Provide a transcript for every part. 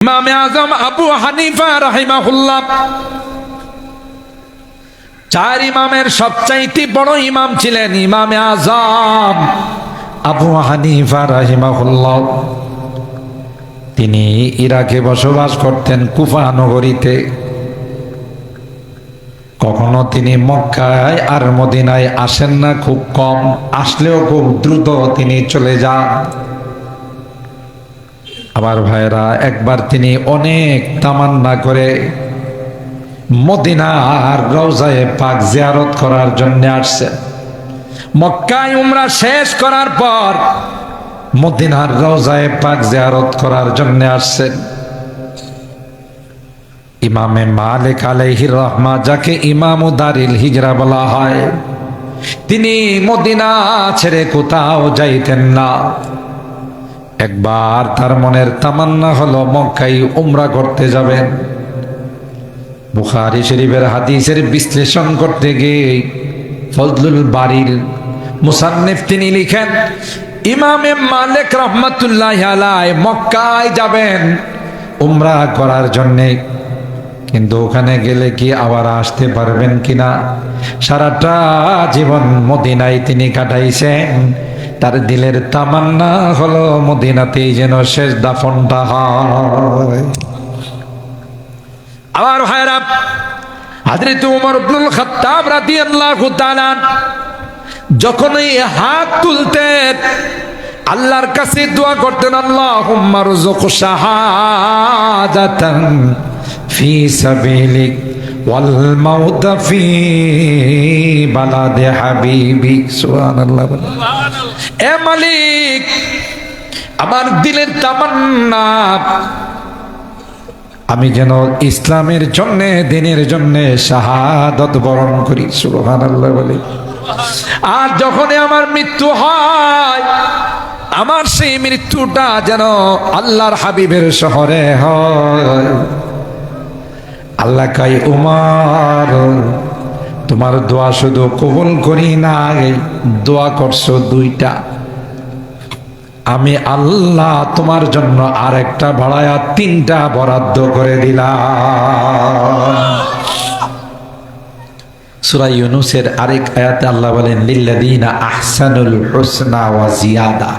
ইমামে আজম আবু হানিফা রাহিমাহুল্লাহ চার ইমামের সবচাইতে বড় ইমাম ছিলেন ইমামে আজম আবু হানিফা রাহিমাহুল্লাহ। তিনি ইরাকে বসবাস করতেন কুফা নগরীতে। কখনো তিনি মক্কায় আর মদিনায় আসেন না, খুব কম, আসলেও খুব দ্রুত তিনি চলে যান। আবার ভাইরা, একবার তিনি অনেক তামান্না করে মদিনার রওজায়ে পাক জিয়ারত করার জন্য আসছেন। মক্কায় উমরা শেষ করার পর মদিনার রওজায়ে পাক জিয়ারত করার জন্য আসছেন। ইমামে মালিক আলাইহির রহমা, যাকে ইমামু দারিল হিজরা বলা হয়, তিনি মদিনা ছেড়ে কোথাও যাইতেন না। একবার তার মনের তামান্না হলো মক্কায় উমরা করতে যাবেন। বুখারী শরীফের হাদিসের বিশ্লেষণ করতে গিয়ে ফজলুল বারির মুসান্নিফ তিনি লিখেন, ইমামে মালিক রাহমাতুল্লাহি আলাইহি মক্কায় যাবেন উমরা করার জন্যে, কিন্তু ওখানে গেলে কি আবার আসতে পারবেন কিনা। সারাটা জীবন মদিনায় তিনি কাটাইছেন। তার দিলের তামান্না হলো মদিনাতেই যেন শেষ দাফনটা হয়। আবার ভাইরা, হযরত ওমর ইবনুল খাত্তাব রাদিয়াল্লাহু তাআলা যখন এই হাত তুলতেন আল্লাহর কাছে দোয়া করতেন, আল্লাহুম্মা রযুক শাহাদাতান ফি সাবিলিক ওয়াল মাউত ফি বালাদে হাবিবিক। সুবহানাল্লাহ। এ মালিক, আমার দিলের তামান্না আমি যেন ইসলামের জন্য, দিনের জন্য শাহাদাত বরণ করি। সুবহানাল্লাহ বলে। আর যখনই আমার মৃত্যু হয়, আমার সেই মৃত্যুটা যেন আল্লাহর হাবিবের শহরে হয়। আল্লাহ কয়, উমর, তোমার দোয়া শুধু কবুল করি না, দোয়া করছো দুইটা, আমি আল্লাহ তোমার জন্য আরেকটা বাড়ায়া তিনটা বরাদ্দ করে দিলাম। সূরা ইউনূসের আরেক আয়াতে আল্লাহ বলেন, লিল্লাযীনা আহসানুল হুসনা ওয়া জিয়াদা।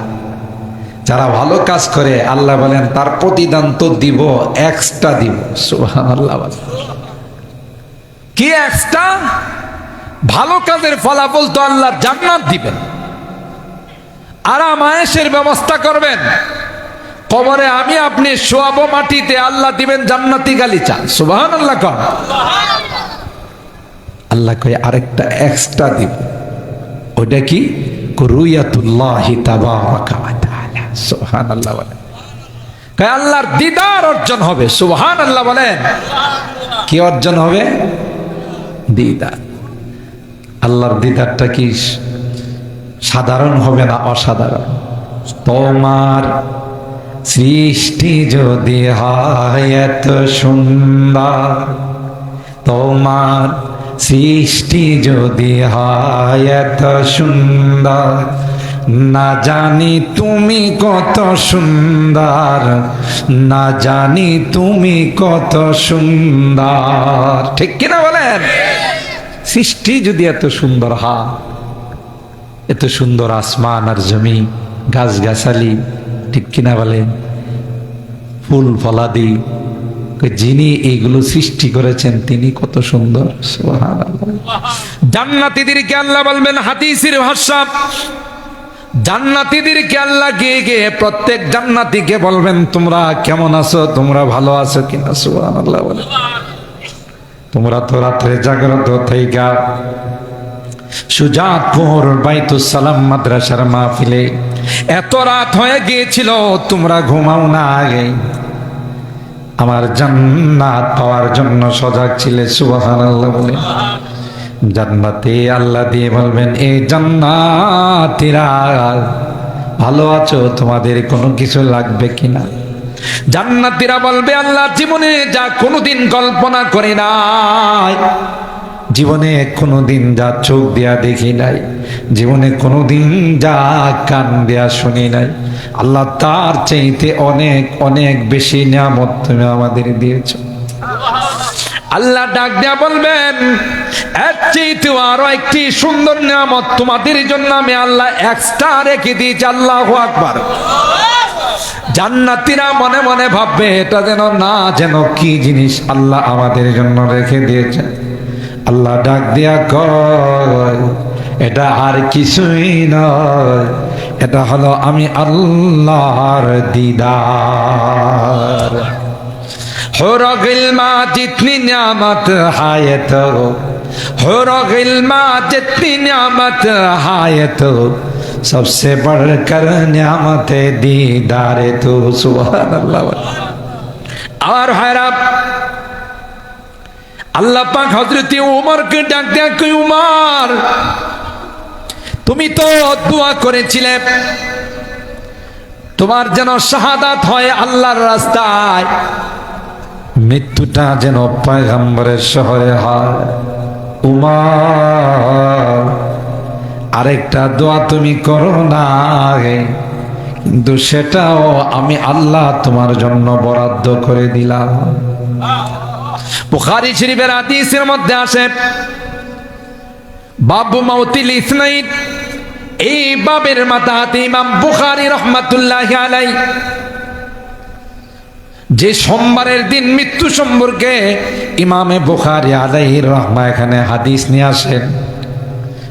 যারা ভালো কাজ করে আল্লাহ বলেন তার প্রতিদান তো দিব, এক্সট্রা দিব। সুবহানাল্লাহ। কি এক্সট্রা? ভালো কাজের ফলাফল তো আল্লাহ জান্নাত দিবেন, আরাম আয়েশের ব্যবস্থা করবেন। কবরে আমি আপনি শোয়াবো মাটিতে, আল্লাহ দিবেন জান্নাতি গালিচা। সুবহানাল্লাহ। আল্লাহ কয় আরেকটা এক্সট্রা দিব। ওটা কি? রুয়াতুল্লাহি তাবারাকা ওয়া তাআলা। সুবহানাল্লাহ বলেন। কয় আল্লাহর দিদার অর্জন হবে। সুবহানাল্লাহ বলেন। কি অর্জন হবে? দিদার। আল্লাহর দিদারটা কি সাধারণ হবে না অসাধারণ? তোমার সৃষ্টি যদি হয় এত সুন্দর, তোমার সৃষ্টি যদি হয় এত সুন্দর, না জানি তুমি কত সুন্দর, না জানি তুমি কত সুন্দর। ঠিক কিনা বলেন? সৃষ্টি যদি এত সুন্দর হয়, এত সুন্দর আসমান আর জমি, গাছ গাছালি, ঠিক কিনা বলেন, ফুল ফলাদি, যিনি এইগুলো সৃষ্টি করেছেন তিনি কত সুন্দর। সুবহানাল্লাহ। জান্নাতীদেরকে আল্লাহ বলবেন, হাদিসের ভাষা, জান্নাতীদেরকে আল্লাহ গিয়ে গিয়ে প্রত্যেক জান্নাতীকে বলবেন, তোমরা কেমন আছো, তোমরা ভালো আছো কিনা। সুবহানাল্লাহ বলে। তোমরা তো রাত্রে জাগ্রত থাইকা সুজাতপুর বাইতুস সালাম মাদ্রাসার মাহফিলে এত রাত হয়ে গিয়েছিল, তোমরা ঘুমাও না, আগে আমার জান্নাত পাওয়ার জন্য সজাগ ছিলে। সুবহানাল্লাহ বলে। জান্নাতে আল্লাহ দিয়ে বলবেন, এই জান্নাতীরা ভালো আছো, তোমাদের কোনো কিছু লাগবে কিনা। জান্নাতীরা বলবে, আল্লাহ জীবনে যা কোনোদিন কল্পনা করি নাই, জীবনে কোনোদিন যা চোখ দিয়া দেখি নাই, জীবনে কোনোদিন যা কান দিয়া শুনি নাই, আল্লাহ তার চাইতে অনেক অনেক বেশি নিয়ামত তুমি আমাদের দিয়েছো। আল্লাহ ডাক দিয়া বলবেন, এর চাইতে আরো একটি সুন্দর নিয়ামত তোমাদের জন্য আমি আল্লাহ এক্সট্রা রেখে দিয়েছি। আল্লাহু আকবার। জান্নাতীরা মনে মনে ভাববে এটা যেন না, যেন কি জিনিস আল্লাহ আমাদের জন্য রেখে দিয়েছে। আল্লাহ ডাক দিয়া কয়, এটা আর কিছুই নয়, এটা হলো আমি আল্লাহর দিদার। हुर गिल्मा जितनी नियामत है तो, हुर गिल्मा जितनी नियामत है तो, सबसे बढ़कर नियामत दीदार तो। सुभान अल्लाह। और हैरान আল্লাহ পাক হযরত উমরকে ডাক দেয়া কই, উমর তুমি তো দোয়া করেছিলে তোমার যেন শাহাদাত হয় আল্লাহর রাস্তায়, মৃত্যুটা যেন পয়গম্বরের শহরে হয়। উমর আরেকটা দোয়া তুমি করো না, কিন্তু সেটাও আমি আল্লাহ তোমার জন্য বরাদ্দ করে দিলাম। বুখারী শরীফের হাদিসের মধ্যে আসে, বাবু মাউতিল ইসনাইন, এই বাবের মাথাতে ইমাম বুখারী রাহমাতুল্লাহি আলাইহি যে সোমবারের দিন মৃত্যু সম্পর্কে ইমামে বুখারী আলাইহির রাহমা এখানে হাদিস নিয়ে আসেন।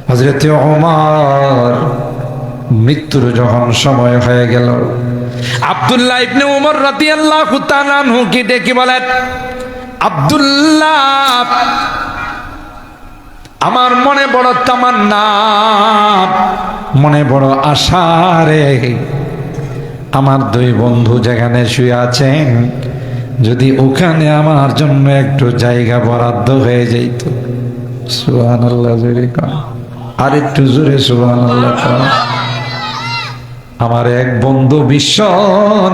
হযরত ওমর মৃত্যুর যখন সময় হয়ে গেল, আব্দুল্লাহ ইবনে উমর রাদিয়াল্লাহু তাআলা আনহু কি ডেকে বলেন, আব্দুল্লাহ আমার মনে বড় তামান্না, মনে বড় আশা রে, আমার দুই বন্ধু যেখানে শুয়ে আছেন যদি ওখানে আমার জন্য একটু জায়গা বরাদ্দ হয়ে যেত। সুবহানাল্লাহ জোরে কর, আর একটু জোরে সুবহানাল্লাহ কর। আমার এক বন্ধু বিশ্ব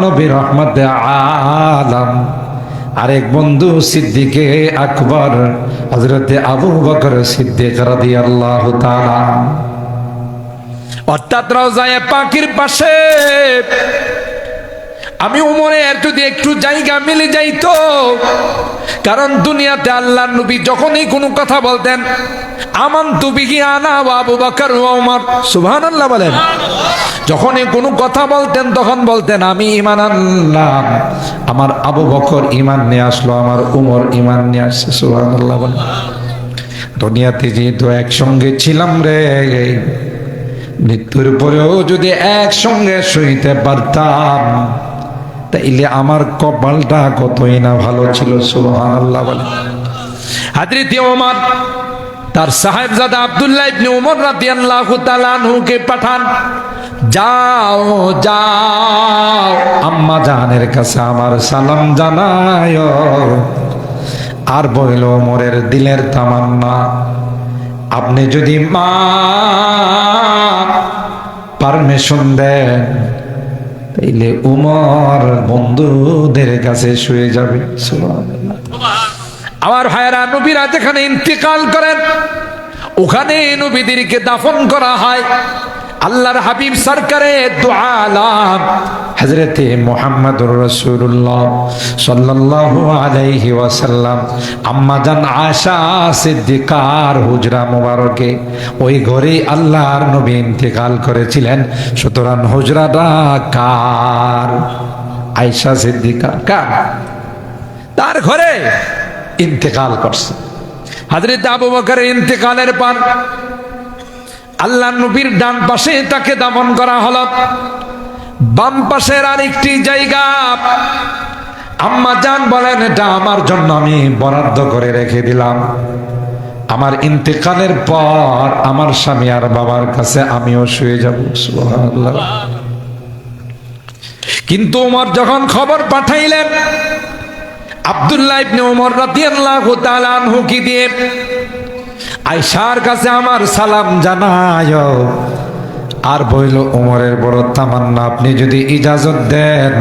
নবী রহমতে আলাম, আরেক বন্ধু সিদ্দিকে আকবর হযরতে আবু বকর সিদ্দিক রাদিয়াল্লাহু তাআলা, অর্থাৎ রওজায়ে পাকের পাশে আমি উমরের যদি একটু জায়গা মিলে যাইতো। কারণ দুনিয়াতে আল্লাহর নবী যখনই কোনো কথা বলতেন, আমানতু বিহি আনা ওয়া আবু বকর ওয়া উমর, সুবহানাল্লাহ বলেন। যখনই কোনো কথা বলতেন তখন বলতেন আমি ঈমান আনলাম, আমার আবু বকর ঈমান নিয়ে আসলো, আমার উমর ঈমান নিয়ে আসছে। সুবহানাল্লাহ বলেন। দুনিয়াতে যেহেতু একসঙ্গে ছিলাম রে, মৃত্যুর পরেও যদি একসঙ্গে শুইতে পারতাম তাইলে আমার কপালটা কতই না ভালো ছিল। সুবহানাল্লাহ বলেন। হযরত ওমর তার সাহেবজাদা আব্দুল্লাহ ইবনে উমর রাদিয়াল্লাহু তাআলা আনহুকে পাঠান, যাও যাও আম্মা জানের কাছে আমার সালাম জানায়ো, আর বলিল ওমরের দিলের তামান্না, আপনি যদি মা পারমিশন দেন তাইলে উমর বন্ধুদের কাছে শুয়ে যাবে। সুবহানাল্লাহ। আমার ভাইয়েরা, নবীরা যেখানে ইন্তেকাল করেন ওখানে নবীদেরকে দাফন করা হয়। আল্লাহর হাবিব সরকারে দু আলাম হযরতে মুহাম্মদুর রাসূলুল্লাহ সাল্লাল্লাহু আলাইহি ওয়াসাল্লাম আম্মা জান আয়েশা সিদ্দিকার হুজরা মুবারকে, ওই ঘরে আল্লাহর নবী ইন্তেকাল করেছিলেন। সুতরাং হুজরাটা কার? আয়েশা সিদ্দিকা কার? তার ঘরে ইন্তেকাল করছে। হযরত আবু বকরের ইন্তেকালের পর আল্লাহ নবীর ডান পাশে তাকে দাফন করা হলো। বাম পাশের আরেকটি জায়গা আম্মা জান বলেন, এটা আমার জন্য আমি বরাদ্দ করে রেখে দিলাম। আমার ইন্তেকালের পর আমার স্বামী আর বাবার কাছে আমিও শুয়ে যাব। সুবহানাল্লাহ। কিন্তু ওমর যখন খবর পাঠাইলেন আব্দুল্লাহ ইবনে উমর রাদিয়াল্লাহু তাআলা আনহু কি দিয়ে আয়েশার কাছে আমার সালাম জানায়ো, আর বইল ওমরের বড় তামান্না, আপনি যদি ইজাজত দেন,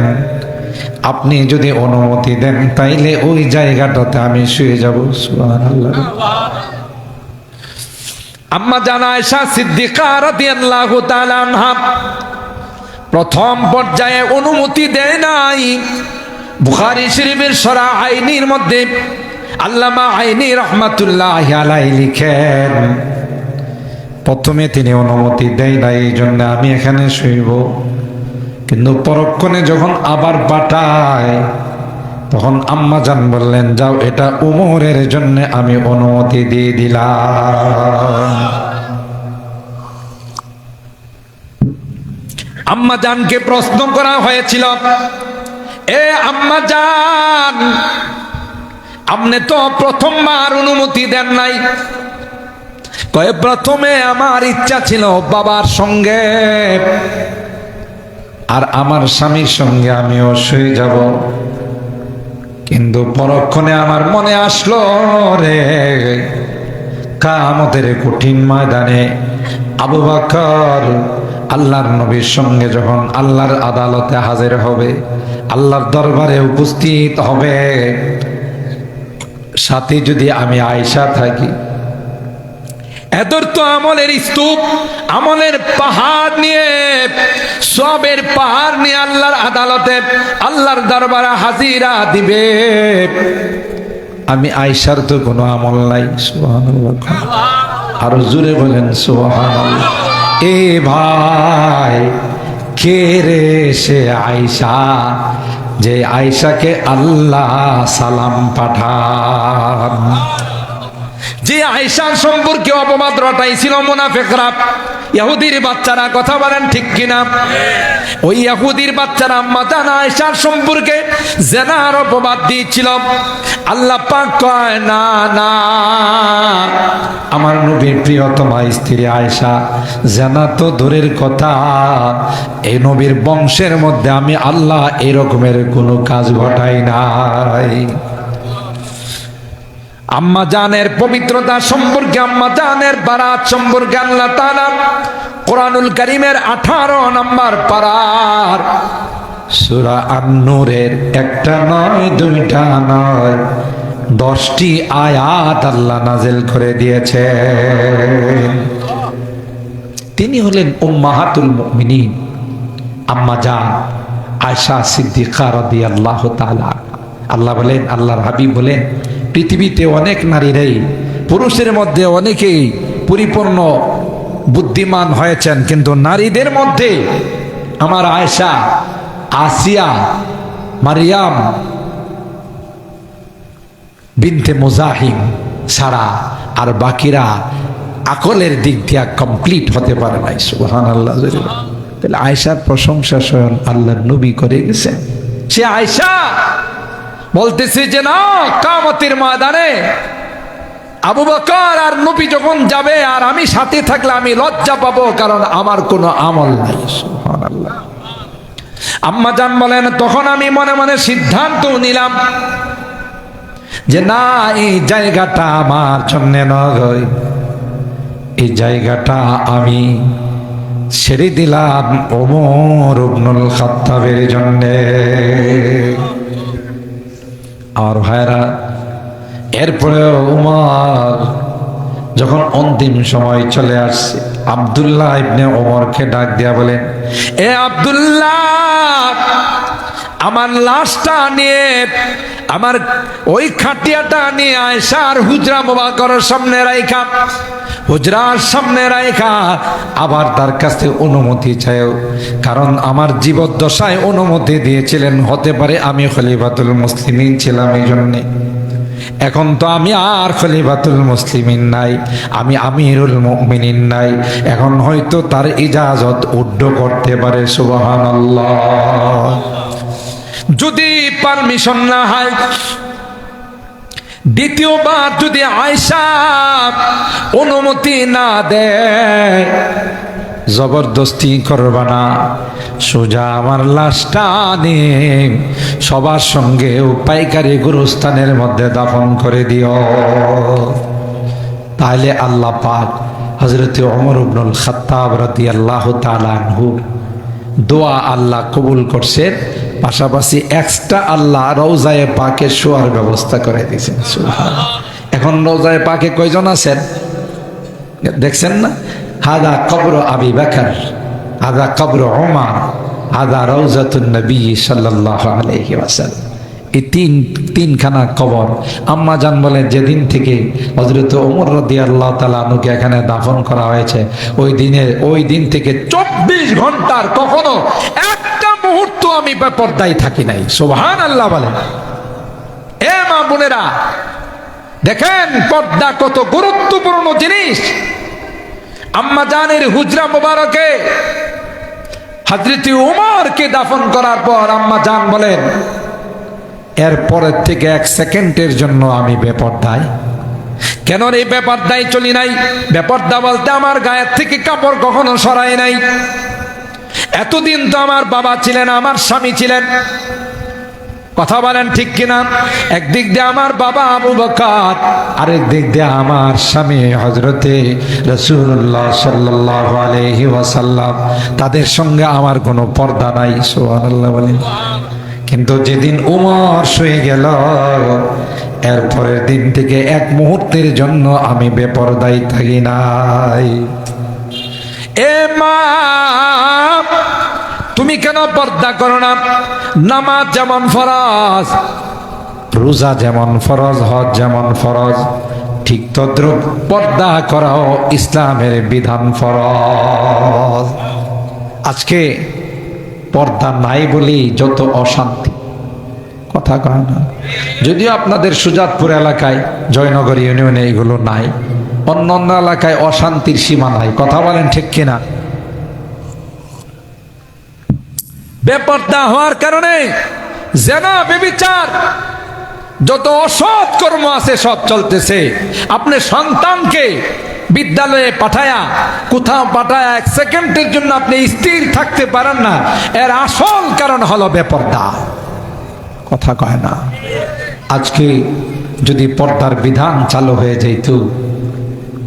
আপনি যদি অনুমতি দেন তাইলে ওই জায়গাটাতে আমি শুয়ে যাব। সুবহানাল্লাহ। আম্মা জান আয়েশা সিদ্দিকা রাদিয়াল্লাহু তাআলা আনহা প্রথম পর্যায়ে অনুমতি দেয় নাই। বুখারী শরীফের সরা আইনির মধ্যে আল্লামা আইনি রহমাতুল্লাহি আলাইহি লিখেন, প্রথমে তিনি অনুমতি দেয় নাই, এই জন্য আমি এখানে শুইব। কিন্তু পরক্ষণে যখন আবার পাঠায়, তখন আম্মা জান বললেন, যাও এটা উমরের জন্য আমি অনুমতি দিয়ে দিলাম। আম্মা জানকে প্রশ্ন করা হয়েছিল, এ আম্মা জান, আপনি তো প্রথমবার অনুমতি দেন নাই। কয়ে, প্রথমে আমার ইচ্ছা ছিল বাবার সঙ্গে আর আমার স্বামীর সঙ্গে আমিও শুয়ে যাব, কিন্তু পরক্ষণে আমার মনে আসলো রে, কিয়ামতের কঠিন ময়দানে আবু বকর আল্লাহর নবীর সঙ্গে যখন আল্লাহর আদালতে হাজির হবে, আল্লাহর দরবারে উপস্থিত হবে, সাথে যদি আমি আয়েশা থাকি, এদের তো আমলের স্তূপ, আমলের পাহাড় নিয়ে, সবের পাহাড় নিয়ে আল্লাহর আদালতে আল্লাহর দরবারে হাজিরা দিবে, আমি আয়েশার তো কোনো আমল নাই। সুবহানাল্লাহ, আরো জোরে বলেন সুবহানাল্লাহ। এ ভাই, কে রে সে আয়েশা, যে আয়েশাকে আল্লাহ সালাম পাঠান, যে আয়েশার সম্পর্কে অপবাদ রটাইছিল মুনাফিকরা, ইহুদির বাচ্চারা, কথা বলেন ঠিক কিনা? ওই ইহুদির বাচ্চারা আম্মা জান আয়েশার সম্পর্কে জিনার অপবাদ দিয়েছিল। আল্লাহ পাক কয়, না না, আমার নবীর প্রিয়তমা স্ত্রী আয়েশা জিনা তো দূরের কথা, এই নবীর বংশের মধ্যে আমি আল্লাহ এরকমের কোনো কাজ ঘটাই নাই। আম্মা জানের পবিত্রতা সম্পর্কে, আম্মা জানের বারাত সম্পর্কে আল্লাহ তাআলা কোরআনুল কারীমের 18 নম্বর পারার সূরা আন-নূরের একটা নয়, দুইটা নয়, 10টি আয়াত আল্লাহ নাযিল করে দিয়েছে। তিনি হলেন উম্মাহাতুল মুমিনিন, আম্মা জান আয়েশা সিদ্দিকা রাদিয়াল্লাহু তাআলা। আল্লাহ বলেন, আল্লাহর হাবিব বলেন, পৃথিবীতে অনেক নারীরাই, পুরুষের মধ্যে অনেকেই পরিপূর্ণ বুদ্ধিমান হয়েছেন, কিন্তু নারীদের মধ্যে আমার আয়েশা, আসিয়া, মারিয়াম বিনতে মুজাহিম ছাড়া আর বাকিরা আকলের দিক দিয়ে কমপ্লিট হতে পারে নাই। সুবহানাল্লাহ। তাহলে আয়েশার প্রশংসা স্বয়ং আল্লাহর নবী করে গেছেন। সে আয়েশা বলতেছে যে না, কিয়ামতের ময়দানে আবু বকর আর নবী যখন যাবে আর আমি সাথে থাকলে আমি লজ্জা পাবো, কারণ আমার কোনো আমল নাই। সুবহানাল্লাহ। আম্মা জান বলেন, তখন আমি মনে মনে সিদ্ধান্ত নিলাম যে না, এই জায়গাটা আমার জন্য নয়, এই জায়গাটা আমি ছেড়ে দিলাম ওমর ইবনুল খাত্তাবের জন্য। আর ভাইরা, এরপরে উমর যখন অন্তিম সময় চলে আসছে, আব্দুল্লাহ ইবনে ওমরকে ডাক দিয়া বলেন, এ আব্দুল্লাহ, আমার লাশটা নিয়ে, আমার ওই খাটিয়াটা নিয়ে আয়েশার হুজরা মুবারকের সামনে রাইখা, হুজরার সামনে রাইখা আবার তার কাছে অনুমতি চাইও, কারণ আমার জীবদ্দশায় অনুমতি দিয়েছিলেন, হতে পারে আমি খলিফাতুল মুসলিমিন ছিলাম এই জন্যে। এখন তো আমি আর খলিফাতুল মুসলিমিন নাই, আমি আমিরুল মুমিনিন নাই, এখন হয়তো তার ইজাজত উড্ড করতে পারে। সুবহানাল্লাহ। যদি পারমিশন না হয়, দ্বিতীয়বার যদি আয়েশা অনুমতি না দেয়, জবরদস্তি করবা না, সোজা আমার লাশটা নিয়ে সবার সঙ্গে পাইকারি গুরুস্থানের মধ্যে দাফন করে দিও। তাহলে আল্লাহ পাক হযরত ওমর ইবনুল খাত্তাব রাদিয়াল্লাহু তাআলা আনহু দোয়া আল্লাহ কবুল করছেন, পাশাপাশি এক্সট্রা আল্লাহ রওজায়ে পাকে শোয়ার ব্যবস্থা করে দিয়েছেন। সুবহানাল্লাহ। এখন রওজায়ে পাকে কয়জন আছেন? দেখছেন না, হাদা কবর আবি বকর, হাদা কবর ওমর, হাদা রওজাতুন নবী সাল্লাল্লাহু আলাইহি ওয়াসাল্লাম। এই তিনখানা কবর। আম্মা জান বলেন যেদিন থেকে হযরত ওমর রাদিয়াল্লাহু তাআলা আনহুকে এখানে দাফন করা হয়েছে, ওই দিন থেকে 24 ঘন্টার কখনো একটা মুহূর্ত আমি বেপরদায় থাকি নাই। সুবহানাল্লাহ বলেন। এ মা বোনেরা, দেখেন পর্দা কত গুরুত্বপূর্ণ জিনিস। আম্মা জানের হুজরা মোবারকে হযরত ওমরকে দাফন করার পর আম্মা জান বলেন, এরপরের থেকে 1 সেকেন্ডের জন্য আমি বেপরদায়। কেন এই বেপরদায় চলি নাই? বেপরদা বলতে আমার গায়ের থেকে কাপড় কখনো সরাই নাই। এতদিন তো আমার বাবা ছিলেন, আমার স্বামী ছিলেন, কথা বলেন ঠিক কিনা? একদিক দিয়ে আমার বাবা আবু বকর, আরেক দিক দিয়ে আমার স্বামী হযরতে রাসূলুল্লাহ সাল্লাল্লাহু আলাইহি ওয়াসাল্লাম। তাদের সঙ্গে আমার কোনো পর্দা নাই। সুবহানাল্লাহ বলেন। কিন্তু যেদিন ওমর শুয়ে গেল, এরপরের দিন থেকে 1 মুহূর্তের জন্য আমি বেপরদায় থাকি নাই। এ মা, তুমি কেন পর্দা করো না? নামাজ যেমন ফরজ, রোজা যেমন ফরজ, হজ যেমন ফরজ, ঠিক তদ্রুপ পর্দা করাও ইসলামের বিধান ফরজ। আজকে পর্দা নাই বলেই যত অশান্তি, কথা কয় না? যদিও আপনাদের সুজাতপুর এলাকায়, জয়নগর ইউনিয়নে এগুলো নাই, অন্য অন্য এলাকায় অশান্তির সীমা নাই। কথা বলেন ঠিক কিনা? বেপর্দা হওয়ার কারণে জিনা, ব্যভিচার, যত অসৎ কর্ম আছে সব চলতেছে। আপনি সন্তানকে বিদ্যালয়ে পাঠায়া, কোথাও পাঠায়া 1 সেকেন্ডের জন্য আপনি স্থির থাকতে পারেন না, এর আসল কারণ হলো বেপর্দা। কথা কয় না? আজকে যদি পর্দার বিধান চালু হয়ে যেত,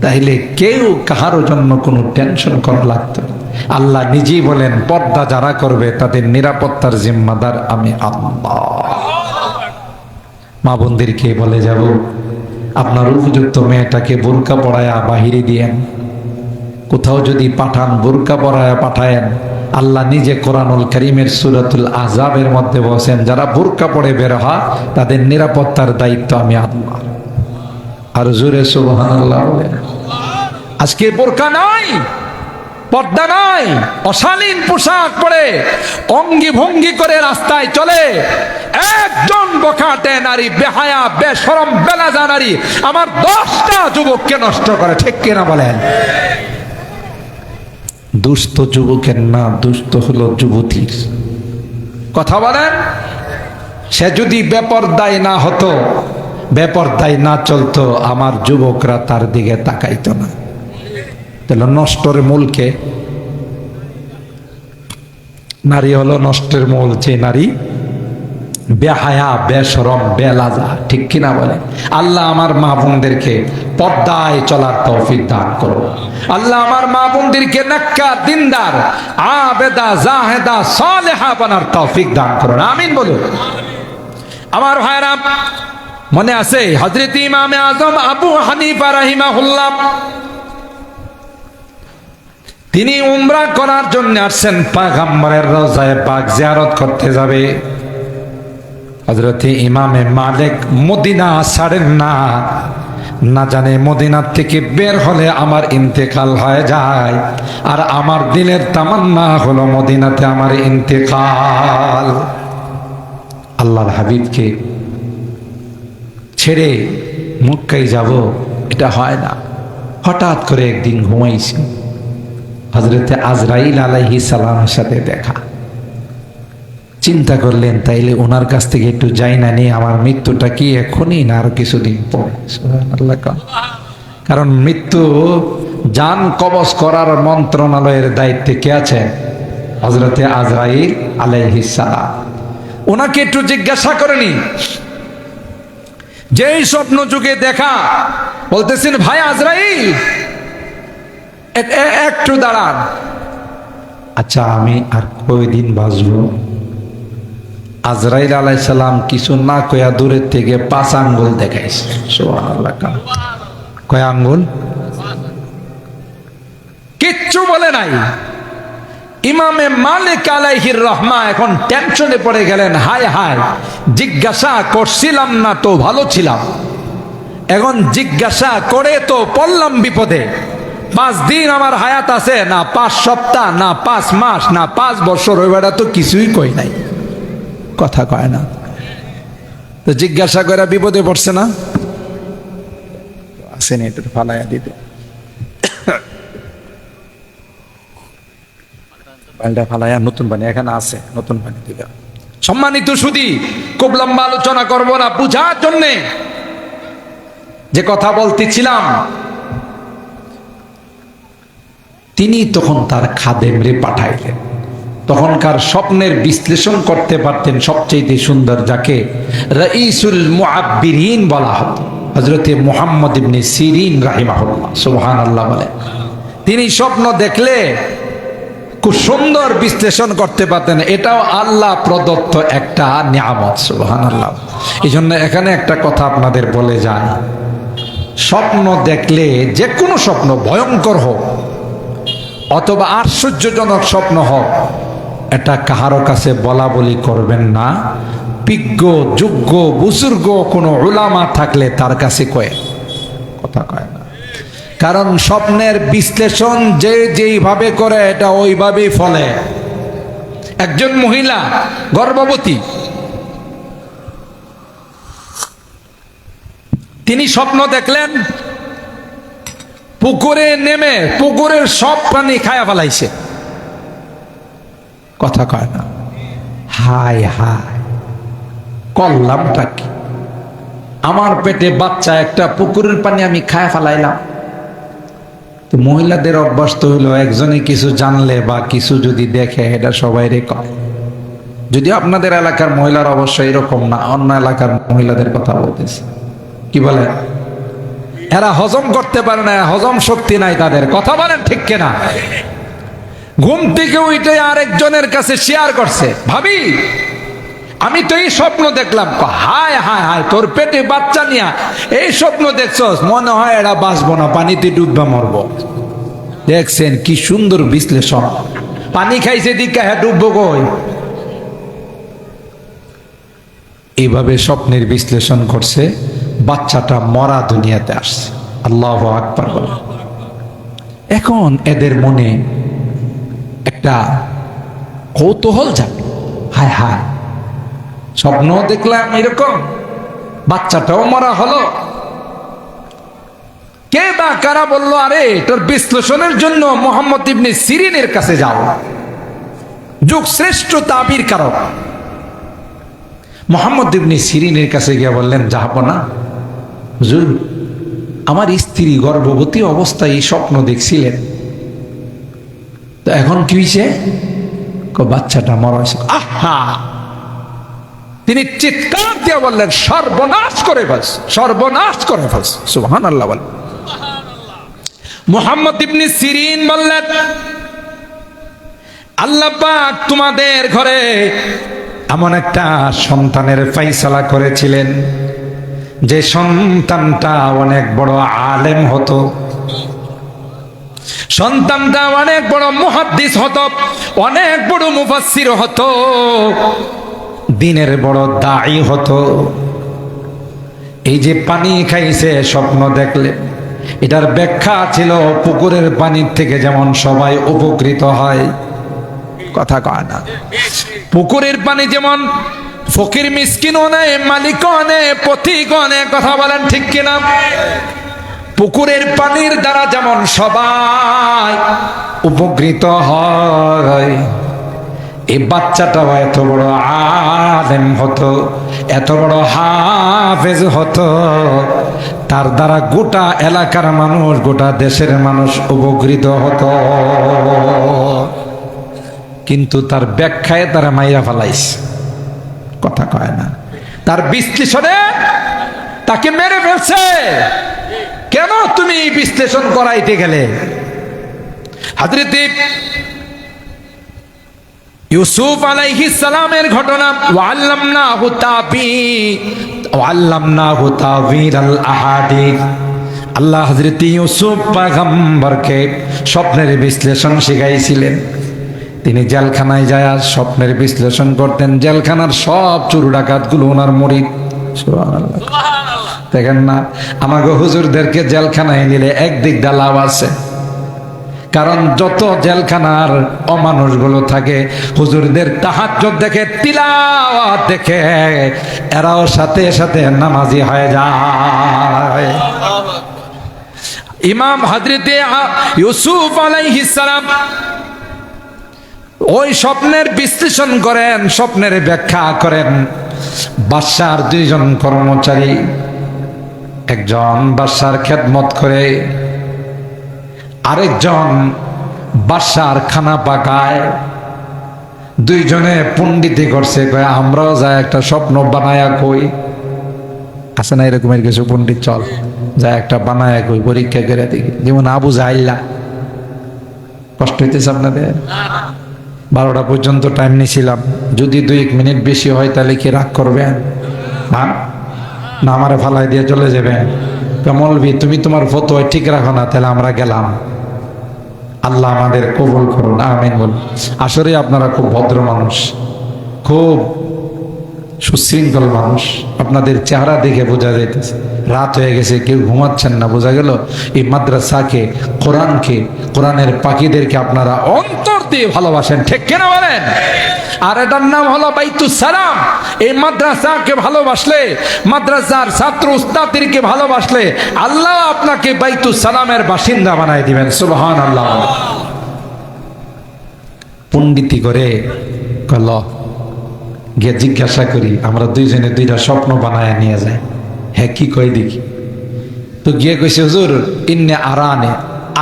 তাহলে কেউ কাহারও জন্য কোনো টেনশন করা লাগতো না। আল্লাহ নিজেই বলেন, পর্দা যারা করবে তাদের নিরাপত্তার জিম্মাদার আমি আল্লাহ। মা বোনদেরকে বলে যাব, আপনার উপযুক্ত মেয়েটাকে বোরকা পরায়া বাহিরে দিয়েন। কোথাও যদি পাঠান, বোরকা পরায়া পাঠায়েন। আল্লাহ নিজে কোরআনুল কারীমের সূরাতুল আহজাবের মধ্যে বলেন, যারা বোরকা পরে বের হয় তাদের নিরাপত্তার দায়িত্ব আমি আল্লাহ। আর জোরে সুবহানাল্লাহ বলেন। আজকে বোরকা নাই, পর্দা নাই, অশালীন পোশাক পরে অঙ্গি ভঙ্গি করে রাস্তায় চলে একজন বখাটে নারী, বেহায়া, বেশরম, বেলাজা নারী আমার 10টা যুবককে নষ্ট করে। ঠিক কিনা বলেন? দুষ্ট যুবকের না, দুষ্ট হলো যুবতীর। কথা বলেন। সে যদি বেপরদায় না হতো, বেপরদায় না চলতো, আমার যুবকরা তার দিকে তাকাইতো না। তাহলে নষ্টের মূলকে, নারী হলো নষ্টের মূল। যে নারী বেহায়া, বেশরম, বেলাজা, ঠিক কিনা বলে? আল্লাহ আমার মা বোনদেরকে পর্দায় চলার তৌফিক দান করো। আল্লাহ আমার মা বোনদেরকে নেককার, দিনদার, আবেদা, জাহেদা, সালেহা বানার তৌফিক দান করো। আমিন বলুন। আমার ভাইরা, মনে আছে হযরত ইমামে আজম আবু হানিফা রাহিমাহুল্লাহ, তিনি উমরা করার জন্য আসছেন, পয়গম্বরের রওজায়ে পাক জিয়ারত করতে যাবে। হযরত ইমামে মালিক মদিনা ছাড়েন না, না জানে মদিনা থেকে বের হলে আমার ইন্তেকাল হয়ে যায়, আর আমার দিলের তামান্না হলো মদিনাতে আমার ইন্তেকাল। আল্লাহর হাবিবকে ছেড়ে মক্কায় যাব, এটা হয় না। হঠাৎ করে একদিন ঘুমাইছি, হযরতে আজরাইল আলাইহিস সালামের সাথে দেখা। চিন্তা করলেন, তাইলে ওনার কাছ থেকে একটু যাই না, নিয়ে আমার মৃত্যুটা কি এখনই না আরো কিছুদিন পরে? সুবহানাল্লাহ। কারণ মৃত্যু জান কবজ করার মন্ত্রণালয়ের দায়িত্বে কে আছে? হযরতে আজরাইল আলাইহিস সালাম। ওনাকে একটু জিজ্ঞাসা করেনি, যেই স্বপ্ন যুগে দেখা, বলতেছেন, ভাই আজরাইল একটু দাঁড়ান। আচ্ছা, আমি আর কয়দিন বাঁচবো? আজরাইল আলাইহিস সালাম কিছু না কয়া দূরের থেকে 5 আঙ্গুল দেখাইছে। সুবহানাল্লাহ। কয় আঙ্গুল? কিছু বলে নাই। ইমামে মালিক আলাইহির রহমা এখন টেনশনে পড়ে গেলেন, হায় হায়, জিজ্ঞাসা করছিলাম না তো ভালো ছিলাম, এখন জিজ্ঞাসা করে তো পড়লাম বিপদে। 5 দিন আমার হায়াত আছে না, 5 সপ্তাহ না, 5 মাস না, 5 বছর, ওই বেড়া তো কিছুই কই নাই, কথা কয় না। তো জিজ্ঞাসা করে বিপদে পড়ছে না, আসেন একটু ফালাইয়া দিতে, পাল্টা ফালাইয়া নতুন পানি এখানে আছে, নতুন পানি দিবে। সম্মানিত সুধী, খুব লম্বা আলোচনা করবো না, বুঝার জন্যে যে কথা বলতেছিলাম, তিনি তখন তার খাদেমরে পাঠাইলেন। তখনকার স্বপ্নের বিশ্লেষণ করতে পারতেন সবচেয়ে সুন্দর, যাকে রাইসুল মুআব্বিরিন বলা হতো, হযরতে মুহাম্মদ ইবনে সিরিন রাহিমাহুল্লাহ, সুবহানাল্লাহ বলে। তিনি স্বপ্ন দেখলে খুব সুন্দর বিশ্লেষণ করতে পারতেন। এটাও আল্লাহ প্রদত্ত একটা নিয়ামত, সুবহানাল্লাহ। এই জন্য এখানে একটা কথা আপনাদের বলে যায়, স্বপ্ন দেখলে, যে কোনো স্বপ্ন, ভয়ঙ্কর হোক অথবা আশ্চর্যজনক স্বপ্ন হোক, এটা কাহারো কাছে বলা বলি করবেন না। বিজ্ঞ যোগ্য বুজুর্গ কোনো উলামা থাকলে তার কাছে কয়ে, কথা কয় না। কারণ স্বপ্নের বিশ্লেষণ যে যেইভাবে করে এটা ওইভাবেই ফলে। একজন মহিলা গর্ভবতী, তিনি স্বপ্ন দেখলেন পুকুরে নেমে পুকুরের সব পানি খায়া ফেলাইছে, কথা কয় না। হায় হায়, করলামটা কি, আমার পেটে বাচ্চা একটা, পুকুরের পানি আমি খায়া ফেলাইলাম। তো মহিলাদের অভ্যাস তো হইলো, একজনে কিছু জানলে বা কিছু যদি দেখে এটা সবাই কয়। যদিও আপনাদের এলাকার মহিলার অবশ্য এরকম না, অন্য এলাকার মহিলাদের কথা বলতেছে। কি বলে, এরা হজম করতে পারে না, হজম শক্তি নাই তাদের, কথা বলেন ঠিক কিনা? ঘুম থেকে উঠে আরেকজনের কাছে শেয়ার করছে, ভাবি আমি তো এই স্বপ্ন দেখলাম। হায় হায় হায়, তোর পেটে বাচ্চা নিয়া এই স্বপ্ন দেখছস, মনে হয় এরা বাঁচবো না, পানিতে ডুববা মরবো। দেখছেন কি সুন্দর বিশ্লেষণ, পানি খাইছে দিকা, হ্যাঁ ডুববো কই। এইভাবে স্বপ্নের বিশ্লেষণ করছে, বাচ্চাটা মরা দুনিয়াতে আসছে। আল্লাহু আকবার বলে। এখন এদের মনে একটা কৌতূহল জাগে, হায় হায়, স্বপ্ন দেখলাম এরকম, বাচ্চাটাও মরা হলো, কে বা কারা বললো আরে তোর বিশ্লেষণের জন্য মুহাম্মদ ইবনে সিরিনের কাছে যাও, যুগ শ্রেষ্ঠ তাবির কারক। মুহাম্মদ ইবনে সিরিনের কাছে গিয়ে বললেন, যাবো না হুজুর, আমার স্ত্রী গর্ভবতী অবস্থায় এই স্বপ্ন দেখছিলেন, তো এখন কি হয়েছে? বাচ্চাটা মরা হয়েছে। আহা, তিনি চিৎকার দিয়ে বললেন, সর্বনাশ করে ফেলস, সর্বনাশ করে ফেলস, সুবহানাল্লাহ বলেন। মুহাম্মদ ইবনে সিরিন বললেন, আল্লাহ পাক তোমাদের ঘরে এমন একটা সন্তানের ফায়সালা করেছিলেন, যে সন্তানটা অনেক বড় আলেম হতো, সন্তানটা অনেক বড় মুহাদ্দিস হতো, অনেক বড় মুফাসসির হতো, দিনের বড় দাঈ হতো। এই যে পানি খাইছে স্বপ্ন দেখলে, এটার ব্যাখ্যা ছিল পুকুরের পানির থেকে যেমন সবাই উপকৃত হয়, কথা কয় না। পুকুরের পানি যেমন ফকির মিসকিনও নেয়, মালিকও নেয়, পথিকও নেয়, কথা বলেন ঠিক কিনা? পুকুরের পানির দ্বারা যেমন সবাই উপকৃত হয়, এই বাচ্চাটাও এত বড় আলেম হতো, এত বড় হাফেজ হতো, তার দ্বারা গোটা এলাকার মানুষ, গোটা দেশের মানুষ উপকৃত হতো। কিন্তু তার ব্যাখ্যায় তারা মাইরা ফেলাইছে, কথা কয় না। তার বিশ্লেষণে তাকে মেরে ফেলছে। কেন তুমি বিশ্লেষণ করাইতে গেলে? হযরত ইউসুফ আলাইহিস সালামের ঘটনা, ওয়াল্লামনাহু তাওয়ীল আল আহাদিস, আল্লাহ হযরত ইউসুফ পয়গম্বরকে স্বপ্নের বিশ্লেষণ শিখাইছিলেন। তিনি জেলখানায় যায় স্বপ্নের বিশ্লেষণ করতেন। জেলখানার সব চোর ডাকাতগুলো ওনার মুরিদ। সুবহানাল্লাহ, দেখেন না, আমাকে হুজুরদেরকে জেলখানায় নিলে একদিক দিয়ে লাভ আছে, কারণ যত জেলখানার অমানুষগুলো থাকে হুজুরদের তাহাজ্জুদ দেখে, তিলাওয়াত দেখে, এরাও সাথে সাথে নামাজি হয়ে যায়। ইমাম হযরতে ইউসুফ আলাইহিস সালাম ওই স্বপ্নের বিশ্লেষণ করেন, স্বপ্নের ব্যাখ্যা করেন। বাদশার দুইজন কর্মচারী, একজন বাদশার খেদমত করে, আরেকজন বাদশার খানা পাকায়। দুইজনে পণ্ডিতি করছে, কয় আমরাও যাই একটা স্বপ্ন বানায়া কই। আছে না এরকমের কিছু পণ্ডিত? চল যা একটা বানায়া কই, পরীক্ষা করে দেখি। যেমন আবু জাহিল্লা। কষ্ট হইতেছে আপনাদের? 12টা পর্যন্ত টাইম নিয়েছিলাম, যদি 2 মিনিট বেশি হয় তাহলে কি রাগ করবেন? হ্যাঁ না, আমারে ফালাই দিয়ে চলে যাবেন? মৌলভী তুমি তোমার ফতোয়া ঠিক রাখো না, তাহলে আমরা গেলাম। আল্লাহ আমাদের কবুল করুন, আমিন বলুন। আসলে আপনারা খুব ভদ্র মানুষ, খুব সুশৃঙ্খল মানুষ, আপনাদের চেহারা দেখে বোঝা যাইতেছে। রাত হয়ে গেছে, কেউ ঘুমাচ্ছেন না, বোঝা গেল এই মাদ্রাসাকে, কোরআনকে, কোরআনের পাখিদেরকে আপনারা অন্তর দিয়ে ভালোবাসেন, ঠিক কিনা বলেন? আর এটার নাম হলো বাইতুস সালাম। এই মাদ্রাসাকে ভালোবাসলে, মাদ্রাসার ছাত্র উস্তাদদেরকে ভালোবাসলে আল্লাহ আপনাকে বাইতুস সালামের বাসিন্দা বানায় দিবেন। সুবহানাল্লাহ। পণ্ডিতি করে কল গিয়ে জিজ্ঞাসা করি, আমরা দুইজনে 2টা স্বপ্ন বানায় নিয়ে যায়। হ্যাঁ কি কই দেখি। তো গিয়ে কইছে, হুজুর ইন্নে আরানে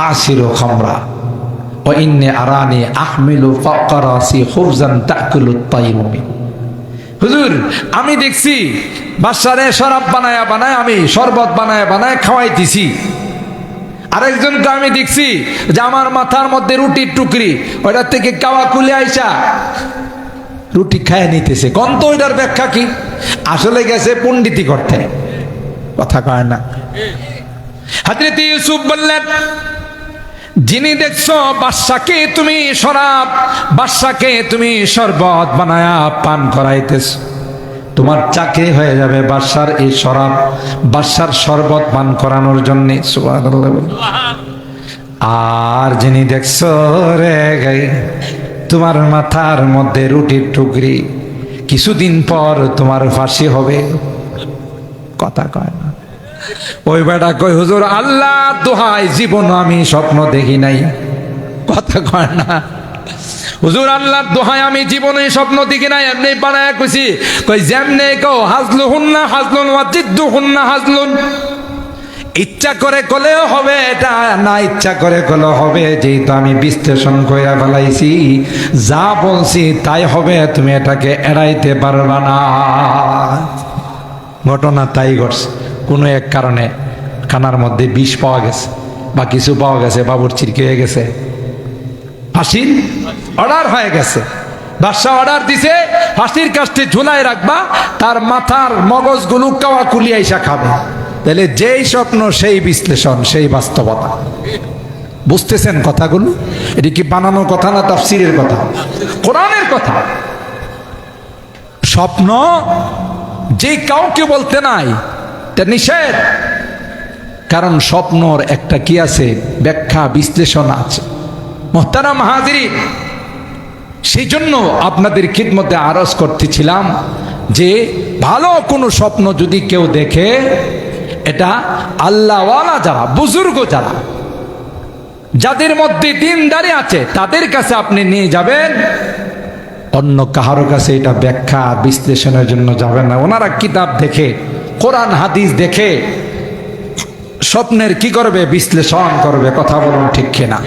আসিরু খামরা ও ইন্নে আরানি আহমিলু ফাওকা রাসি খুবজান তাকুলুত তাইরু মিন। হুজুর আমি দেখছি বাদশারে শরাব বানায়া বানায়, আমি শরবত বানায়া বানায় খাওয়াইতেছি। আরেকজনকে আমি দেখছি যে আমার মাথার মধ্যে রুটির টুকরি, ওইটার থেকে কাওয়া কুলে আইসা রুটি খায় নিতেছে। কোন তো ওইটার ব্যাখ্যা কি? আসলে গেছে পণ্ডিতি করতে, কথা কয় না। হযরত ইউসুফ বললেন, যিনি দেখছো বাদশাকে তুমি শরাব, বাদশাকে তুমি শরবত বানায়া পান করাইতেছ, তোমার চাকরি হয়ে যাবে বাদশার এই শরাব, বাদশার শরবত পান করানোর জন্য। সুবহানাল্লাহ। আর যিনি দেখছো রে গাই তোমার মাথার মধ্যে রুটির টুকরি, কিছুদিন পর তোমার ফাঁসি হবে। কথা কয় না। ওই বেটা কই, হুজুর আল্লাহ দোহাই, জীবন আমি স্বপ্ন দেখি নাই। কথা কয় না। হুজুর আল্লাহ দোহাই, আমি জীবনে স্বপ্ন দেখি নাই, এমনি বানায় কইছি। কই যেমনে কও হাজলুহুন্না হাজলুন ওয়া জিদ্দুহুন্না হাজলুন। ইচ্ছা করে কলেও হবে এটা, না ইচ্ছা করে কলেও হবে। যেহেতু আমি বিশ্লেষণ কইরা ফেলাইছি, যা বলছি তাই হবে, তুমি এটাকে এড়াইতে পারবা না। ঘটনা তাই ঘটছে। কোনো এক কারণে খানার মধ্যে বিষ পাওয়া গেছে বা কিছু পাওয়া গেছে, বাবুর্চির হয়ে গেছে, ফাঁসির অর্ডার হয়ে গেছে। বাদশা অর্ডার দিছে ফাঁসির কাস্টে ঝুলাই রাখবা, তার মাথার মগজগুলো কাওয়া কুলি আইসা খাবে। তাহলে যেই স্বপ্ন সেই বিশ্লেষণ, সেই বাস্তবতা। বুঝতেছেন কথাগুলো? এটি কি বানানোর কথা না তাফসীরের কথা? কোরআনের কথা। স্বপ্ন যে কাউকে বলতে নাই, এটা নিষেধ। কারণ স্বপ্নর একটা কি আছে, ব্যাখ্যা বিশ্লেষণ আছে। মুহতারাম হাজিরিন, সেই জন্য আপনাদের খিদমতে আরজ করতেছিলাম যে ভালো কোনো স্বপ্ন যদি কেউ দেখে, এটা আল্লাহওয়ালা যারা, বুজুর্গ যারা, যাদের মধ্যে দিনদারি আছে, তাদের কাছে আপনি নিয়ে যাবেন। অন্য কাহারো কাছে এটা ব্যাখ্যা বিশ্লেষণের জন্য যাবেন না। ওনারা কিতাব দেখে, কোরআন হাদিস দেখে স্বপ্নের কি করবে, বিশ্লেষণ করবে। কথা বলুন ঠিক কিনা?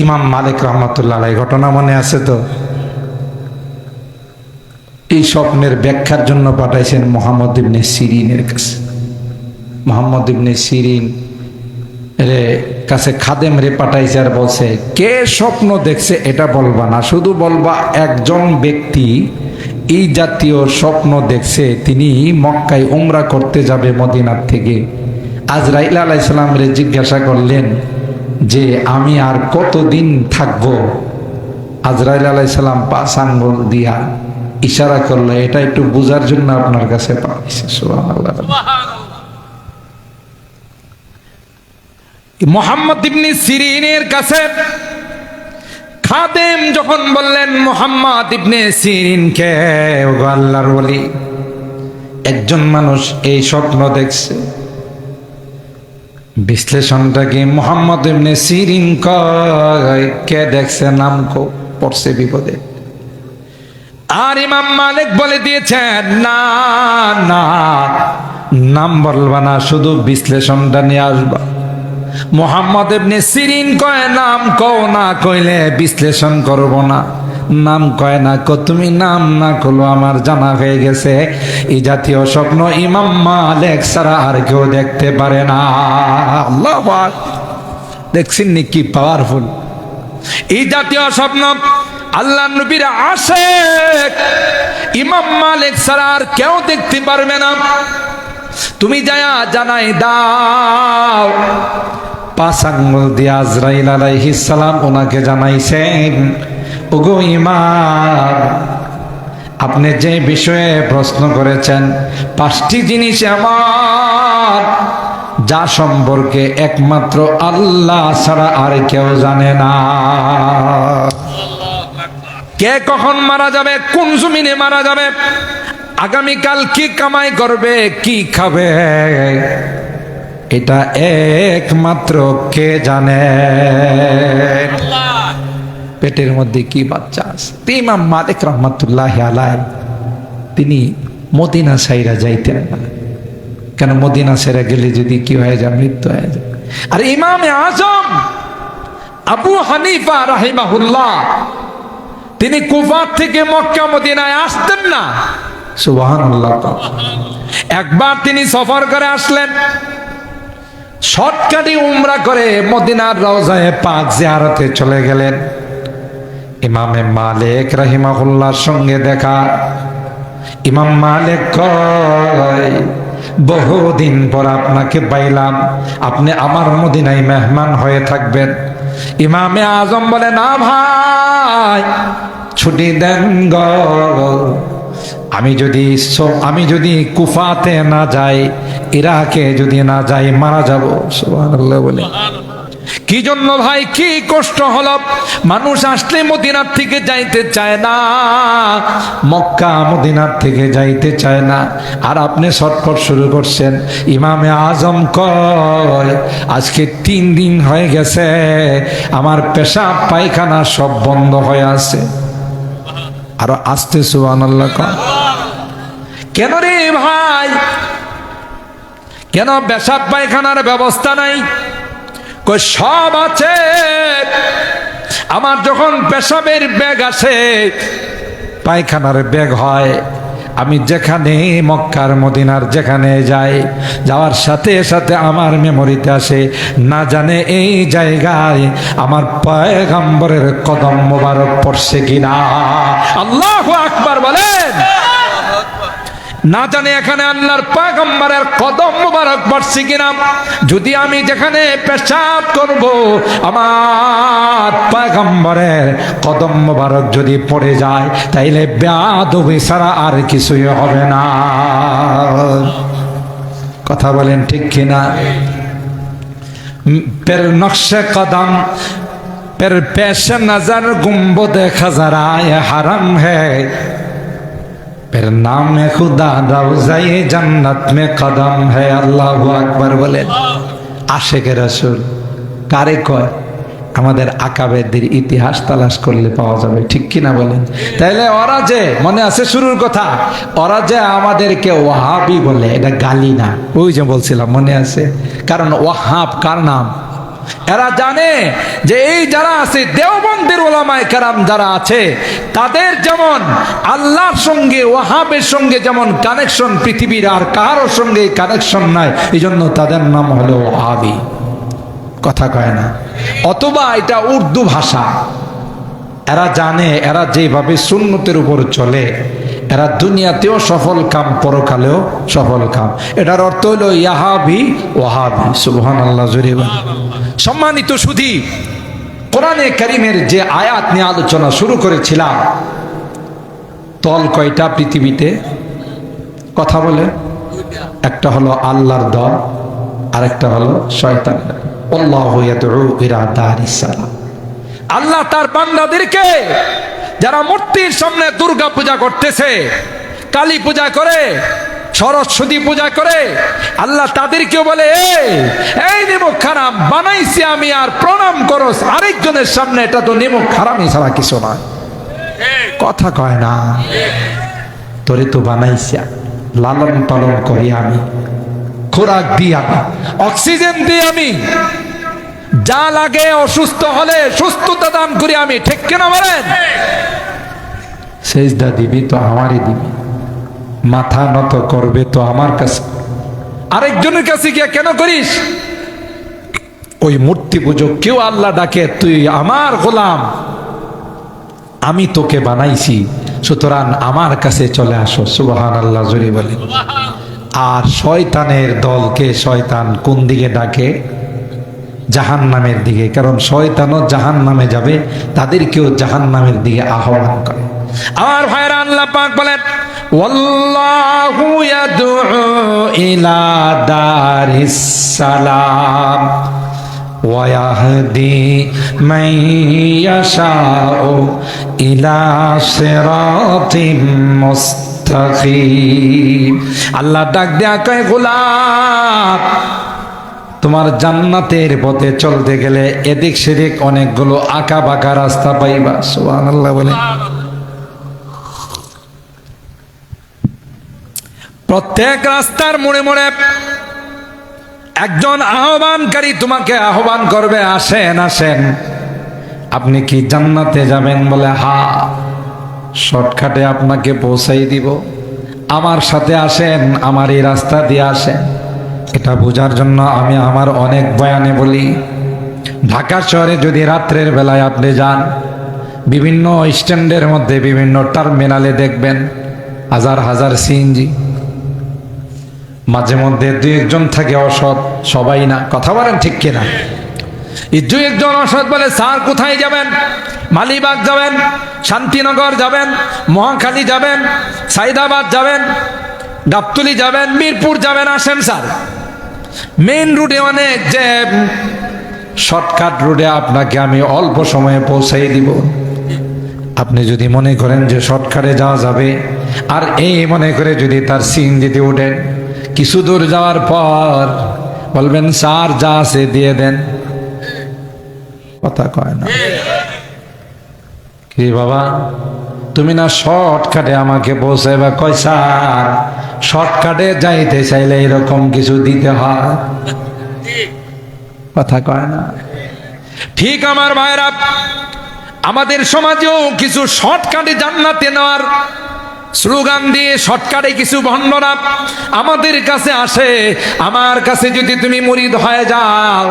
ইমাম মালিক রহমতুল্লাহ আলাইহি ঘটনা মনে আছে তো? এই স্বপ্নের ব্যাখ্যার জন্য পাঠাইছেন মুহাম্মদ ইবনে সিরিনের কাছে। মুহাম্মদ ইবনে সিরিন রে কাছে খাদেম রে পাঠাইছে, আর বলছে কে স্বপ্ন দেখছে এটা বলবা না, শুধু বলবা একজন ব্যক্তি এই জাতীয় স্বপ্ন দেখছে, তিনি মক্কায় উমরা করতে যাবে মদিনার থেকে, আজরাইল আলাইহিস সালামরে জিজ্ঞাসা করলেন যে আমি আর কতদিন থাকবো। আজরাইল আলাইহিস সালাম 5 আঙ্গুল দিয়া ইশারা করলো, এটা একটু বুঝার জন্য আপনার কাছে পাঠিয়েছি। সুবহানাল্লাহ। মুহাম্মদ ইবনে সিরিনের কাছে খাদেম যখন বললেন মুহাম্মদ ইবনে সিরিন কে, ও আল্লাহর ওলি, একজন মানুষ এই স্বপ্ন দেখছে, বিশ্লেষণটা কি? মুহাম্মদ ইবনে সিরিন কয় কে দেখছে, নাম পড়ছে বিপদে। আর ইমাম মালিক বলে দিয়েছেন না না, নাম বলবা না, শুধু বিশ্লেষণটা নিয়ে আসবা। মুহাম্মদ ইবনে সিরিন কয় নাম কও, না কইলে বিশ্লেষণ করব না। নাম কয় না, তুমি নাম না করলো আমার জানা হয়ে গেছে এই জাতীয় স্বপ্ন ইমাম মালিক ছাড়া আর কেউ দেখতে পারে না। আল্লাহু আকবার। দেখছেন নি কি পাওয়ারফুল এই জাতীয় স্বপ্ন? আল্লাহ নবীর আশিক ইমাম মালিক ছাড়া আর কেউ দেখতে পারবে না। তুমি যায়া জানাই দাও। 5 আঙ্গুল দিয়ে আজরাইল আলাইহিস সালাম ওনাকে জানাইছেন, ওগো ইমাম, আপনি যে বিষয়ে প্রশ্ন করেছেন 5টি জিনিস আমার, যা সম্পর্কে একমাত্র আল্লাহ ছাড়া আর কেউ জানে না। কে কখন মারা যাবে, কোন জমিনে মারা যাবে, আগামীকাল কি কামাই করবে, কি খাবে, এটা একমাত্র কে জানে। পেটের মধ্যে কি বাচ্চা আছে। ইমাম মালিক রহমাতুল্লাহি আলাইহি তিনি মদিনা ছাইরা যাইতেন না। কেন? মদিনা ছেড়ে গেলে যদি কি হয়ে যায়, মৃত্যু হয়ে যায়। আর ইমামে আজম আবু হানিফা রাহিমাহুল্লাহ তিনি কুফা থেকে মক্কা মদিনায় আসতেন না। সুবহানাল্লাহ। একবার তিনি সফর করে আসলেন, শর্টকাটে উমরা করে মদিনার রওজায়ে পাক জিয়ারতে চলে গেলেন। ইমামে মালিক রাহিমাহুল্লাহর সঙ্গে দেখা। ইমাম মালিক কয়, বহুদিন পর আপনাকে পাইলাম, আপনি আমার মদিনায় মেহমান হয়ে থাকবেন। ইমামে আজম বলে, না ভাই, ছুটি দেন গো, আমি যদি কুফাতে না যাই, ইরাকে যদি না যাই, মারা যাব। সুবহানাল্লাহ বলে। কি জন্য ভাই, কি কষ্ট হলো? মানুষ আসলে মদিনার থেকে যাইতে চায় না, মক্কা মদিনার থেকে যাইতে চায় না, আর আপনি ছটফট শুরু করছেন। ইমামে আজম কয়, আজকে 3 দিন হয়ে গেছে আমার পেশাব পায়খানা সব বন্ধ হয়ে আছে। আরো আসতে সুবহানাল্লাহ কয়। কেন রে ভাই, কেন পেশাব পায়খানার ব্যবস্থা নাই? কই সব আছে। আমার যখন পেশাবের ব্যাগ আসে, পায়খানার ব্যাগ হয়, আমি যেখানে মক্কার মদিনার যেখানে যাই, যাওয়ার সাথে সাথে আমার মেমোরিতে আসে, না জানে এই জায়গায় আমার পয়গম্বরের কদম মোবারক পড়ছে কিনা। আল্লাহু আকবার বলেন। না জানে এখানে আল্লাহর পয়গম্বরের কদম মোবারক পড়ছে কিনা। যদি আমি যেখানে পেশাব করব আমার পয়গম্বরের কদম মোবারক যদি পড়ে যায়, তাইলে বেয়াদবি ছাড়া আর কিছুই হবে না। কথা বলেন ঠিক কিনা? পের নকশে কদম পের পেশ নজর গুম্বদ খজরায়ে হারাম হ্যায়, फिर नाम खुदा रौज़ाए जन्नत में कदम है। अल्लाहु আকবার বলেন। আশিকে রাসূল কারে কয়? আমাদের আকাবেরদের ইতিহাস তালাশ করলে পাওয়া যাবে, ঠিক কিনা বলেন? তাইলে ওরা যে, মনে আছে শুরুর কথা, ওরা যে আমাদেরকে ওয়াহাবি বলে, এটা গালি না। ওই যে বলছিলাম, মনে আছে? কারণ ওয়াহাব কার নাম? এরা জানে যে এই যারা আছে দেওবন্দের উলামায়ে কেরাম যারা আছে, তাদের যেমন আল্লাহর সঙ্গে ওয়াহাবের সঙ্গে যেমন কানেকশন পৃথিবীর আর কারোর সঙ্গে কানেকশন নাই, এই জন্য তাদের নাম হলো ওয়াহাবি। কথা কয় না? অথবা এটা উর্দু ভাষা। এরা জানে, এরা যেভাবে সুন্নতের উপর চলে, এরা দুনিয়াতেও সফল কাম, পরকালেও সফল কাম। এটার অর্থ হলো ইয়াহাবি ওয়াহাবি। সুবহানাল্লাহ জোরে বলেন। সম্মানিত সুধী, কোরআনে কারীমের যে আয়াত নিয়ে আলোচনা শুরু করেছিলাম, দল কয়টা পৃথিবীতে? কথা বলে, একটা হলো আল্লাহর দল, আরেকটা হলো শয়তানের। আল্লাহু ইয়াদউ ইলা দারিস সালাম। আল্লাহ তার বান্দাদেরকে যারা মূর্তির সামনে দুর্গা পূজা করতেছে, কালী পূজা করে, সরস্বতী পূজা করে, আল্লাহ তাদেরকেও বলে এই নিমক হারাম বানাইছি আমি, আর প্রণাম করস আরেকজনের সামনে, এটা তো নিমক হারামই ছাড়া কিছু নয়। কথা কয় না, তোরে তো বানাইছি, লালন পালন করি আমি, খোরাক দিই আমি, অক্সিজেন দিই আমি, যা লাগে অসুস্থ হলে সুস্থতা দান করি আমি, ঠিক কিনা বলেন? সেজদা দিবি তো আমারই দিবি, মাথা নত করবে তো আমার কাছে, আরেকজনের কাছে গিয়ে কেন করিস? ওই মূর্তি পুজো কেউ আল্লাহ ডাকে, তুই আমার গোলাম, আমি তোকে বানাইছি, সুতরাং আমার কাছে চলে আসো। সুবহানাল্লাহ জোরে বলে। আর শয়তানের দলকে শয়তান কোন দিকে ডাকে? জাহান্নামের দিকে। কারণ শয়তানও জাহান্নামে যাবে, তাদেরকেও জাহান্নামের দিকে আহ্বান করে। আমার ভাইরা, আল্লাহ পাক বলেন ওয়াল্লাহু ইয়াদউ ইলা দারিস সালাম ওয়া ইয়াহদি মান ইয়াশাউ ইলা সিরাতিম মুস্তাকিম। আল্লাহ ডাক দেয়া কয়, গোলাম, তোমার জান্নাতের পথে চলতে গেলে এদিক সেদিক অনেকগুলো আঁকা বাঁকা রাস্তা পাইবা। সুবহানাল্লাহ বলে। প্রত্যেক রাস্তার মোড়ে মোড়ে একজন আহ্বানকারী তোমাকে আহ্বান করবে, আসেন আসেন, আপনি কি জান্নাতে যাবেন? বলে হ্যাঁ, শর্টকাটে আপনাকে পৌঁছাই দিব, আমার সাথে আসেন, আমার এই রাস্তা দিয়ে আসেন। এটা বোঝার জন্য আমি আমার অনেক বয়ানে বলি, ঢাকা শহরে যদি রাত্রের বেলায় আপনি যান, বিভিন্ন স্ট্যান্ডের মধ্যে বিভিন্ন টার্মিনালে দেখবেন হাজার হাজার সিএনজি, মাঝে মধ্যে দুই একজন থাকে অসৎ, সবাই না, কথা বলেন ঠিক কিনা? এই দুই একজন অসৎ বলে, স্যার কোথায় যাবেন? মালিবাগ যাবেন, শান্তিনগর যাবেন, মহাখালী যাবেন, সাইদাবাদ যাবেন, গাবতলী যাবেন, মিরপুর যাবেন, আসেন স্যার। মেইন রুটে অনেক যে শর্টকাট রুটে আপনাকে আমি অল্প সময়ে পৌঁছাই দিব। আপনি যদি মনে করেন যে শর্টকাটে যাওয়া যাবে, আর এই মনে করে যদি তার সিএনজিতে উঠেন, কিছু দূর যাওয়ার পর বলবেন স্যার যা আছে দিয়ে দেন। কথা কয় না কি বাবা, তুমি না শর্টকাটে আমাকে পৌঁছাইবা? কয় স্যার, শর্টকাটে যাইতে চাইলে এরকম কিছু দিতে হয়। কথা কয় না ঠিক? আমার ভাইরা, আমাদের সমাজেও কিছু শর্টকাটে জান্নাতে নেওয়ার স্লোগান দিয়ে শর্টকাটে কিছু ভণ্ডরা আমাদের কাছে আসে। আমার কাছে যদি তুমি মুরিদ হয়ে যাও,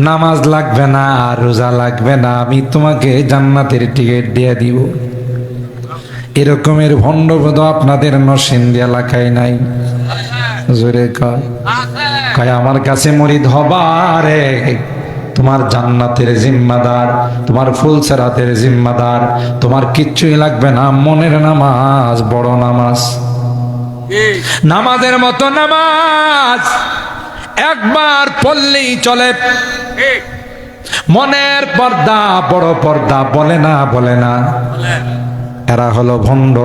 নামাজ লাগবে না, রোজা লাগবে না, আমি তোমাকে জান্নাতের টিকিট দিয়ে দিব। এরকমের ভণ্ডপদ আপনাদের নরসিংদী এলাকায় নাই? জোরে কয়, আমার কাছে মুরিদ হবারে তোমার জান্নাতের জিম্মাদার, তোমার ফুলসেরাতের জিম্মাদার, তোমার কিচ্ছুই লাগবে না, মনের নামাজ বড় নামাজ। নামাজের মতো নামাজ একবার পড়লেই চলে। মনের পর্দা বড় পর্দা, বলে না বলে না? এরা হলো ভণ্ড,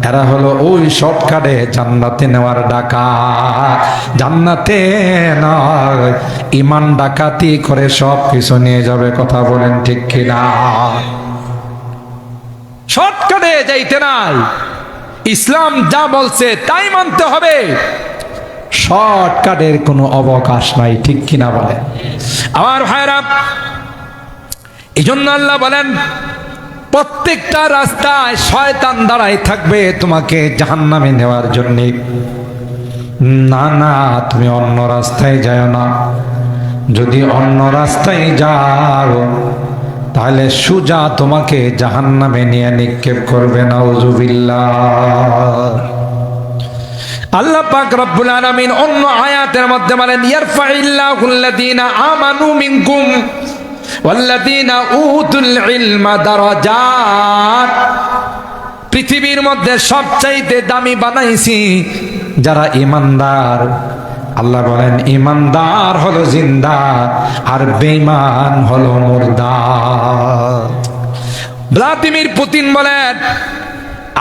এরা হলো ওই শর্টকাটে জান্নাতে নেওয়ার ডাকাত। জান্নাতে নয়, ইমান ডাকাতি করে সব কিছু নিয়ে যাবে। কথা বলেন ঠিক কিনা? শর্টকাটে যাইতে নাই, ইসলাম যা বলছে তাই মানতে হবে, শর্টকাটের কোনো অবকাশ নাই। ঠিক কিনা বলেন আমার ভাইরা? এই জন্য আল্লাহ বলেন প্রত্যেকটা রাস্তায় শয়তান দাঁড়ায় থাকবে তোমাকে জাহান্নামে নেওয়ার জন্য। না না, তুমি অন্য রাস্তায় যাও না। যদি অন্য রাস্তায় যাও তাহলে সুজা তোমাকে জাহান্নামে নিয়ে নিক্ষেপ করবে। নাউজুবিল্লাহ। আল্লাহ পাক রব্বুল আলামিন অন্য আয়াতের মধ্যে বলেন, ইয়ারফাইল্লাহুল্লাযীনা আমানু মিনকুম ওয়াল্লাযীনা উতুল ইলমা দারাজাত। পৃথিবীর মধ্যে সবচাইতে দামি বানাইছি যারা ঈমানদার। আল্লাহ বলেন ঈমানদার হলো জিন্দা আর বেঈমান হলো মুর্দা। ভ্লাদিমির পুতিন বলেন,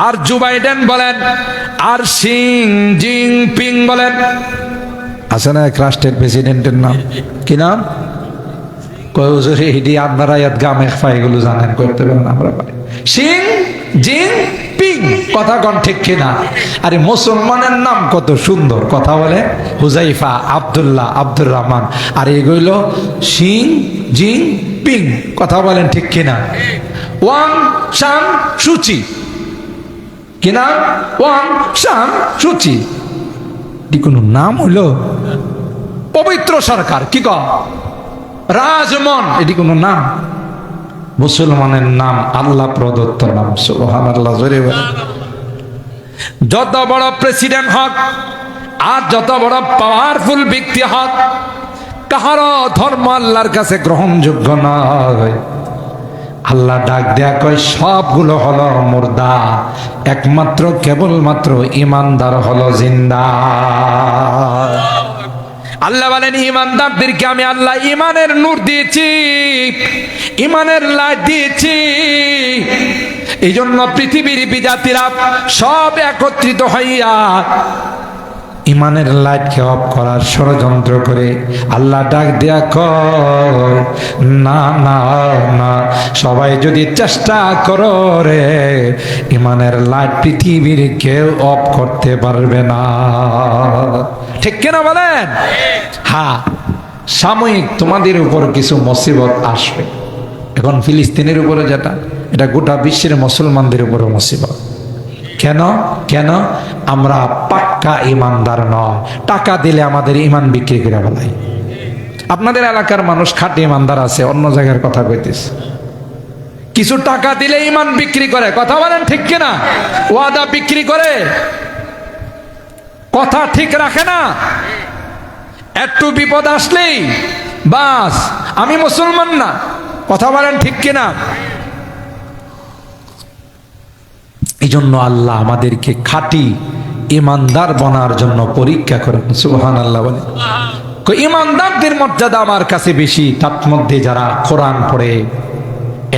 আর জো বাইডেন বলেন, আর জিনপিং বলেন, আছে না এক রাষ্ট্রের প্রেসিডেন্টের নাম, কি নাম? আপনারা এগুলো জানেন, করতে পারেন, আমরা পারি। জিনপিং, কথা কন ঠিক কিনা? আরে মুসলমানের নাম কত সুন্দর, কথা বলে হুজাইফা, আব্দুল্লাহ, আব্দুর রহমান, আর এগুলো জিনপিং, কথা বলেন ঠিক কিনা? ওয়াং শান সুচি, কিনা? ওয়াং শান সুচি, এটি কোনো নাম হইল? পবিত্র সরকার, কি কর? রাজমন, এটি কোনো নাম? মুসলমানের নাম আল্লাহ প্রদত্ত নাম। সুবহানাল্লাহ। জোরে বলেন। যত বড় প্রেসিডেন্ট হক আর যত বড় পাওয়ারফুল ব্যক্তি হক, কাহারও ধর্ম আল্লাহর কাছে গ্রহণযোগ্য নয়। আল্লাহ ডাক দেয়া কয় সবগুলো হলো মুর্দা, একমাত্র কেবলমাত্র ঈমানদার হলো জিন্দা। আল্লাহ বলেন ঈমানদারদেরকে আমি আল্লাহ ঈমানের নূর দিয়েছি, ঈমানের লাইট দিয়েছি। এই জন্য পৃথিবীর বিজাতিরা সব একত্রিত হইয়া ঈমানের লাইটকে অফ করার ষড়যন্ত্র করে। আল্লাহ ডাক দেয়া কয় না না না, সবাই যদি চেষ্টা করো রে, ঈমানের লাইট পৃথিবীর কেউ অফ করতে পারবে না। ঠিক কিনা বলেন? হ্যাঁ, সাময়িক তোমাদের উপর কিছু মুসিবত আসবে। এখন ফিলিস্তিনের উপরে যেটা, এটা গোটা বিশ্বের মুসলমানদের উপরে মুসিবত। কেন? কেন? আমরা পাক্কা ঈমানদার নয়। টাকা দিলে আমাদের ঈমান বিক্রি করে ফেলাই। আপনাদের এলাকার মানুষ খাঁটি ঈমানদার আছে, অন্য জায়গার কথা কইতেছে। কিছু টাকা দিলে ঈমান বিক্রি করে, কথা বলেন ঠিক কিনা? ওয়াদা বিক্রি করে, কথা ঠিক রাখে না। একটু বিপদ আসলেই বাস আমি মুসলমান না, কথা বলেন ঠিক কিনা? এই জন্য আল্লাহ আমাদেরকে খাঁটি ঈমানদার বনার জন্য পরীক্ষা করেন। সুবহানাল্লাহ বলে। ঈমানদারদের মর্যাদা আমার কাছে বেশি, তার মধ্যে যারা কোরআন পড়ে,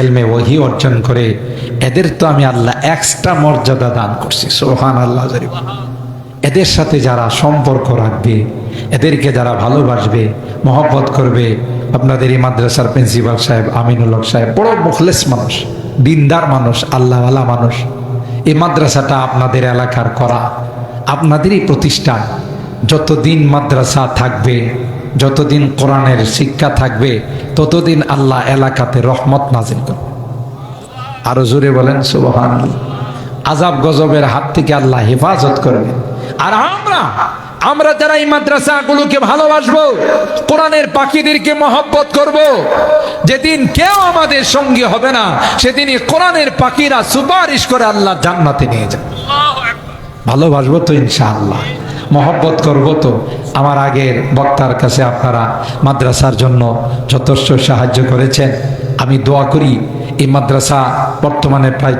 ইলমে ওহী অর্জন করে, এদের তো আমি আল্লাহ এক্সট্রা মর্যাদা দান করছি। সুবহানাল্লাহ। এদের সাথে যারা সম্পর্ক রাখবে, এদেরকে যারা ভালোবাসবে, মহব্বত করবে। আপনাদের এই মাদ্রাসার প্রিন্সিপাল সাহেব আমিনুল হক সাহেব বড় মুখলেস মানুষ, দিনদার মানুষ, আল্লাহওয়ালা মানুষ। এই মাদ্রাসাটা আপনাদের এলাকার করা, আপনাদেরই প্রতিষ্ঠান। যতদিন মাদ্রাসা থাকবে, যতদিন কোরআনের শিক্ষা থাকবে, ততদিন আল্লাহ এলাকাতে রহমত নাজিল করবে। আরো জোরে বলেন সুবহানাল্লাহ। আযাব গজবের হাত থেকে আল্লাহ হেফাজত করবে। আর আমরা যারা এই মাদ্রাসাগুলোকে ভালোবাসবো, কোরআনের পাখিদেরকে মহব্বত করব, যেদিন কেউ আমাদের সঙ্গী হবে না, সেদিনই কোরআনের পাখিরা সুপারিশ করে আল্লাহ জান্নাতে নিয়ে যাবে। ভালোবাসবো তো ইনশাআল্লাহ, মহব্বত করব তো। আমার আগের বক্তার কাছে আপনারা মাদ্রাসার জন্য যথেষ্ট সাহায্য করেছেন। আমি দোয়া করি এই মাদ্রাসা বর্তমানে প্রায়